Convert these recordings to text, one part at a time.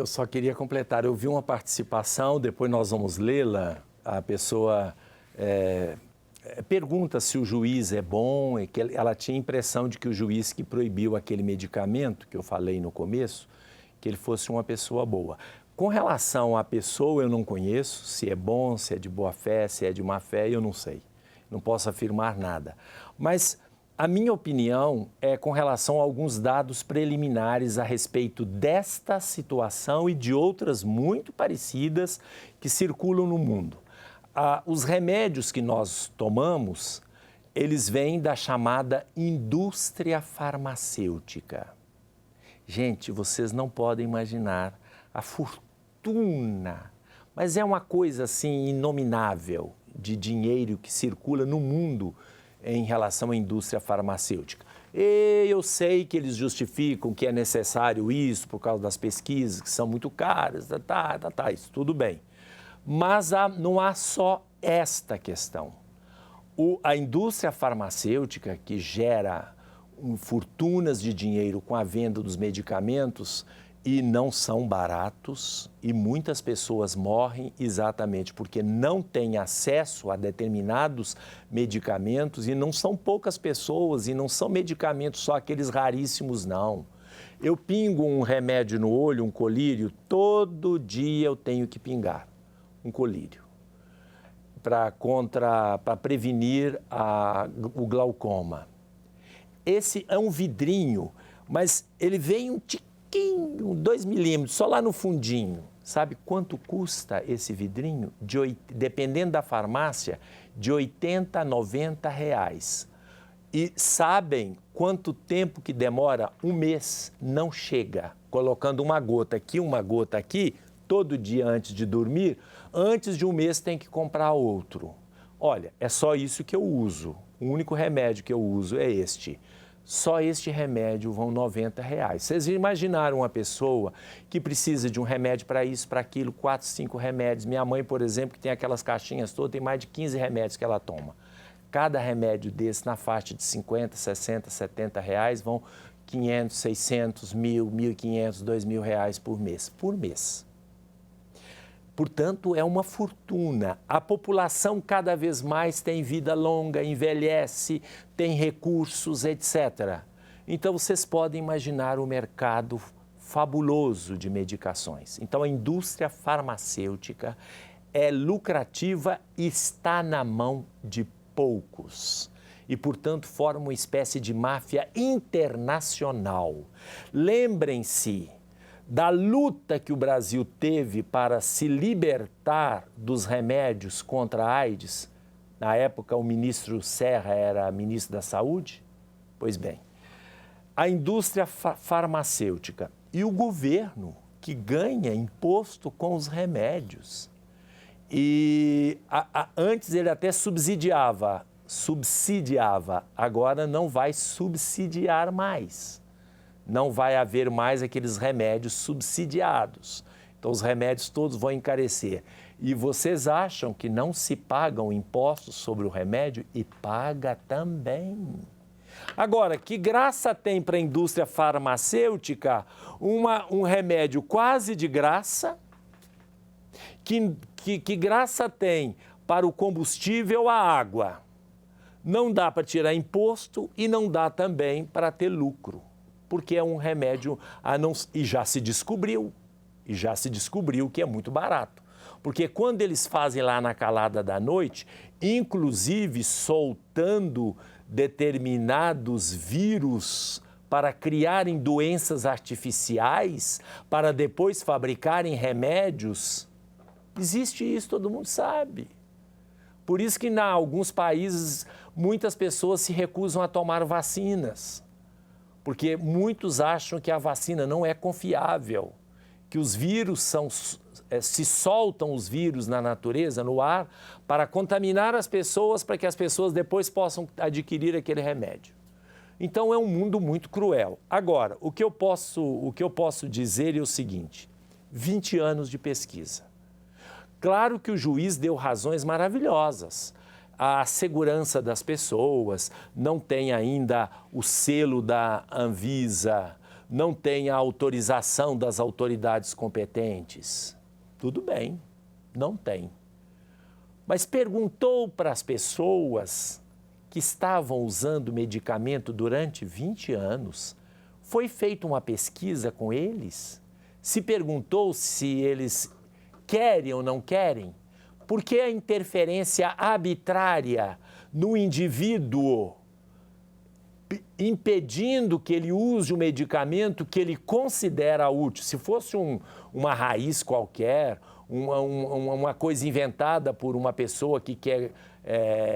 só queria completar. Eu vi uma participação, depois nós vamos lê-la. A pessoa pergunta se o juiz é bom, e que ela tinha a impressão de que o juiz que proibiu aquele medicamento, que eu falei no começo, que ele fosse uma pessoa boa. Com relação à pessoa, eu não conheço, se é bom, se é de boa fé, se é de má fé, eu não sei. Não posso afirmar nada. Mas a minha opinião é com relação a alguns dados preliminares a respeito desta situação e de outras muito parecidas que circulam no mundo. Os remédios que nós tomamos, eles vêm da chamada indústria farmacêutica. Gente, vocês não podem imaginar a fortuna, mas é uma coisa assim inominável de dinheiro que circula no mundo em relação à indústria farmacêutica. E eu sei que eles justificam que é necessário isso por causa das pesquisas que são muito caras, isso tudo bem. Mas não há só esta questão. A indústria farmacêutica que gera fortunas de dinheiro com a venda dos medicamentos e não são baratos e muitas pessoas morrem exatamente porque não têm acesso a determinados medicamentos e não são poucas pessoas e não são medicamentos só aqueles raríssimos, não. Eu pingo um remédio no olho, um colírio, todo dia eu tenho que pingar um colírio para prevenir o glaucoma. Esse é um vidrinho, mas ele vem um tiquinho, 2 milímetros, só lá no fundinho. Sabe quanto custa esse vidrinho? Dependendo da farmácia, de 80 a 90 reais. E sabem quanto tempo que demora? Um mês, não chega. Colocando uma gota aqui, todo dia antes de dormir, antes de um mês tem que comprar outro. Olha, é só isso que eu uso. O único remédio que eu uso é este. Só este remédio vão 90 reais. Vocês imaginaram uma pessoa que precisa de um remédio para isso, para aquilo, 4, 5 remédios. Minha mãe, por exemplo, que tem aquelas caixinhas todas, tem mais de 15 remédios que ela toma. Cada remédio desse na faixa de 50, 60, 70 reais vão 500, 600, 1.000, 1.500, 2.000 reais por mês. Por mês. Portanto, é uma fortuna. A população cada vez mais tem vida longa, envelhece, tem recursos, etc. Então, vocês podem imaginar o mercado fabuloso de medicações. Então, a indústria farmacêutica é lucrativa e está na mão de poucos. E, portanto, forma uma espécie de máfia internacional. Lembrem-se da luta que o Brasil teve para se libertar dos remédios contra a AIDS. Na época, o ministro Serra era ministro da Saúde. Pois bem, a indústria farmacêutica e o governo que ganha imposto com os remédios. E antes ele até subsidiava, agora não vai subsidiar mais. Não vai haver mais aqueles remédios subsidiados. Então, os remédios todos vão encarecer. E vocês acham que não se pagam impostos sobre o remédio? E paga também. Agora, que graça tem para a indústria farmacêutica um remédio quase de graça? Que graça tem para o combustível, a água? Não dá para tirar imposto e não dá também para ter lucro. Porque é um remédio e já se descobriu que é muito barato. Porque quando eles fazem lá na calada da noite, inclusive soltando determinados vírus para criarem doenças artificiais, para depois fabricarem remédios, existe isso, todo mundo sabe. Por isso que em alguns países muitas pessoas se recusam a tomar vacinas. Porque muitos acham que a vacina não é confiável, que os vírus se soltam os vírus na natureza, no ar, para contaminar as pessoas, para que as pessoas depois possam adquirir aquele remédio. Então é um mundo muito cruel. Agora, o que eu posso dizer é o seguinte: 20 anos de pesquisa. Claro que o juiz deu razões maravilhosas. A segurança das pessoas, não tem ainda o selo da Anvisa, não tem a autorização das autoridades competentes. Tudo bem, não tem. Mas perguntou para as pessoas que estavam usando medicamento durante 20 anos, foi feita uma pesquisa com eles? Se perguntou se eles querem ou não querem? Por que a interferência arbitrária no indivíduo, impedindo que ele use o medicamento que ele considera útil? Se fosse uma raiz qualquer, uma coisa inventada por uma pessoa que quer,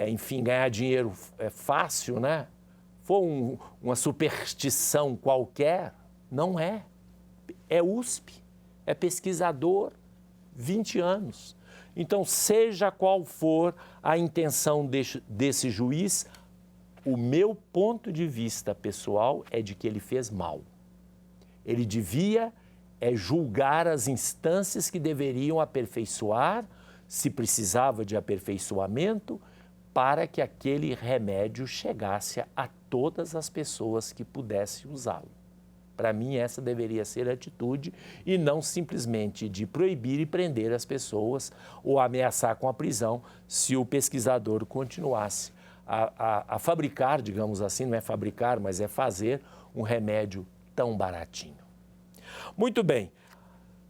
enfim, ganhar dinheiro fácil, né? For uma superstição qualquer, não é. É USP, é pesquisador, 20 anos. Então, seja qual for a intenção desse juiz, o meu ponto de vista pessoal é de que ele fez mal. Ele devia julgar as instâncias que deveriam aperfeiçoar, se precisava de aperfeiçoamento, para que aquele remédio chegasse a todas as pessoas que pudessem usá-lo. Para mim, essa deveria ser a atitude e não simplesmente de proibir e prender as pessoas ou ameaçar com a prisão se o pesquisador continuasse a fabricar, digamos assim, não é fabricar, mas é fazer um remédio tão baratinho. Muito bem,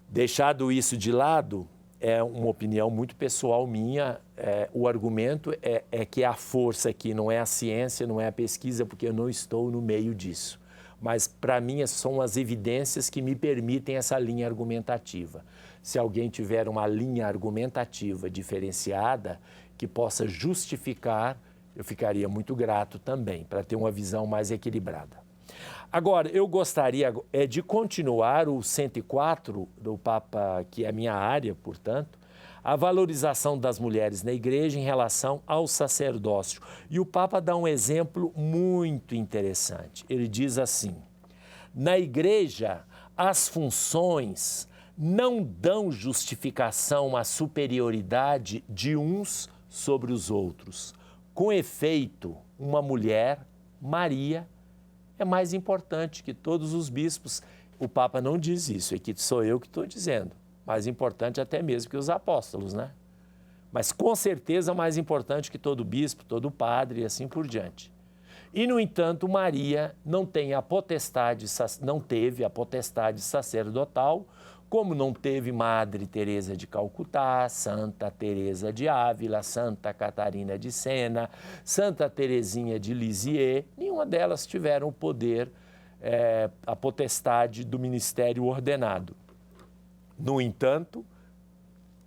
deixado isso de lado, é uma opinião muito pessoal minha, o argumento é que a força aqui não é a ciência, não é a pesquisa, porque eu não estou no meio disso. Mas, para mim, são as evidências que me permitem essa linha argumentativa. Se alguém tiver uma linha argumentativa diferenciada, que possa justificar, eu ficaria muito grato também, para ter uma visão mais equilibrada. Agora, eu gostaria de continuar o 104 do Papa, que é a minha área, portanto, a valorização das mulheres na igreja em relação ao sacerdócio. E o Papa dá um exemplo muito interessante. Ele diz assim: na igreja, as funções não dão justificação à superioridade de uns sobre os outros. Com efeito, uma mulher, Maria, é mais importante que todos os bispos. O Papa não diz isso, é que sou eu que estou dizendo. Mais importante até mesmo que os apóstolos, né? Mas com certeza mais importante que todo bispo, todo padre e assim por diante. E, no entanto, Maria não teve a potestade sacerdotal, como não teve Madre Teresa de Calcutá, Santa Teresa de Ávila, Santa Catarina de Sena, Santa Teresinha de Lisieux. Nenhuma delas tiveram o poder, a potestade do ministério ordenado. No entanto,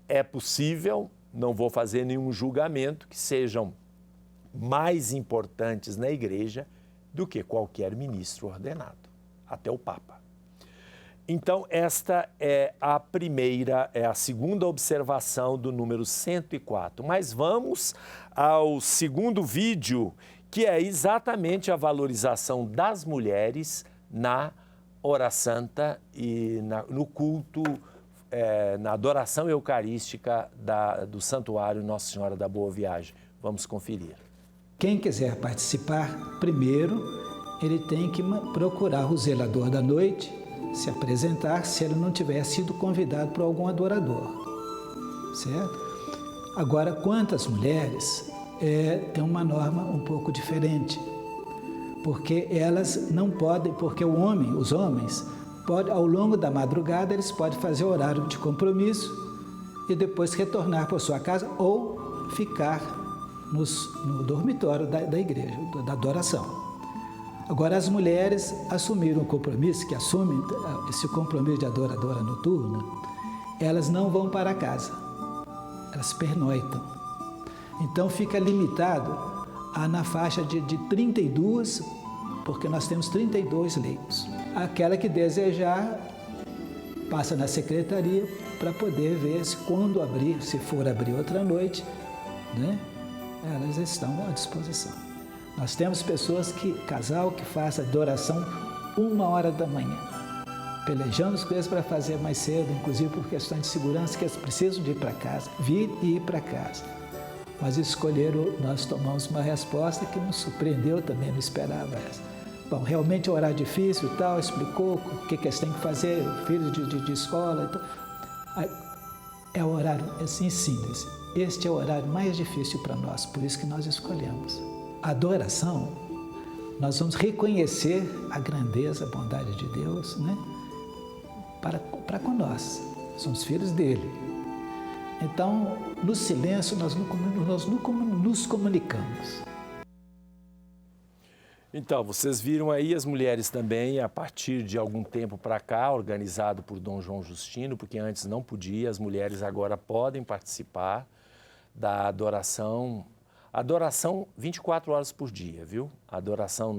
é possível, não vou fazer nenhum julgamento, que sejam mais importantes na igreja do que qualquer ministro ordenado, até o Papa. Então, esta é a segunda observação do número 104. Mas vamos ao segundo vídeo, que é exatamente a valorização das mulheres na hora santa e no culto, na adoração eucarística do Santuário Nossa Senhora da Boa Viagem. Vamos conferir. Quem quiser participar, primeiro, ele tem que procurar o zelador da noite, se apresentar, se ele não tiver sido convidado por algum adorador, certo? Agora, quanto às mulheres, tem uma norma um pouco diferente, porque elas não podem, porque os homens, ao longo da madrugada, eles podem fazer horário de compromisso e depois retornar para sua casa ou ficar no dormitório da igreja, da adoração. Agora, as mulheres assumiram o compromisso, que assumem esse compromisso de adoradora noturna, elas não vão para casa, elas pernoitam. Então, fica limitado na faixa de 32, porque nós temos 32 leitos. Aquela que desejar, passa na secretaria para poder ver se quando abrir, se for abrir outra noite, né, elas estão à disposição. Nós temos casal que faz adoração 1h da manhã. Pelejamos com eles para fazer mais cedo, inclusive por questões de segurança, que eles precisam de ir para casa, vir e ir para casa. Mas nós tomamos uma resposta que nos surpreendeu também, não esperava essa. bom, realmente é um horário difícil e tal, explicou o que eles têm que fazer, filhos de escola e tal. Aí, é o horário, assim, síntese. Este é o horário mais difícil para nós, por isso que nós escolhemos. A adoração, nós vamos reconhecer a grandeza, a bondade de Deus, né? Para com nós, somos filhos dele. Então, no silêncio, nós nos comunicamos. Então, vocês viram aí as mulheres também, a partir de algum tempo para cá, organizado por Dom João Justino, porque antes não podia, as mulheres agora podem participar da adoração. Adoração 24 horas por dia, viu? Adoração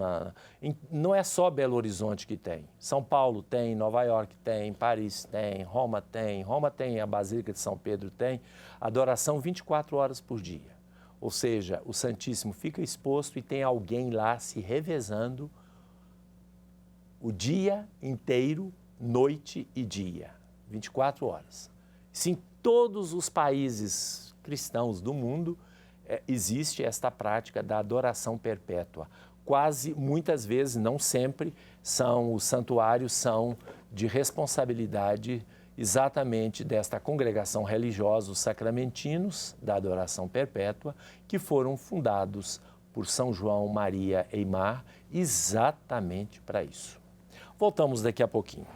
não é só Belo Horizonte que tem. São Paulo tem, Nova York tem, Paris tem, Roma tem, a Basílica de São Pedro tem. Adoração 24 horas por dia. Ou seja, o Santíssimo fica exposto e tem alguém lá se revezando o dia inteiro, noite e dia, 24 horas. Se em todos os países cristãos do mundo existe esta prática da adoração perpétua. Quase, muitas vezes, não sempre, os santuários são de responsabilidade exatamente desta congregação religiosa, os sacramentinos da adoração perpétua, que foram fundados por São João Maria Eymar exatamente para isso. Voltamos daqui a pouquinho.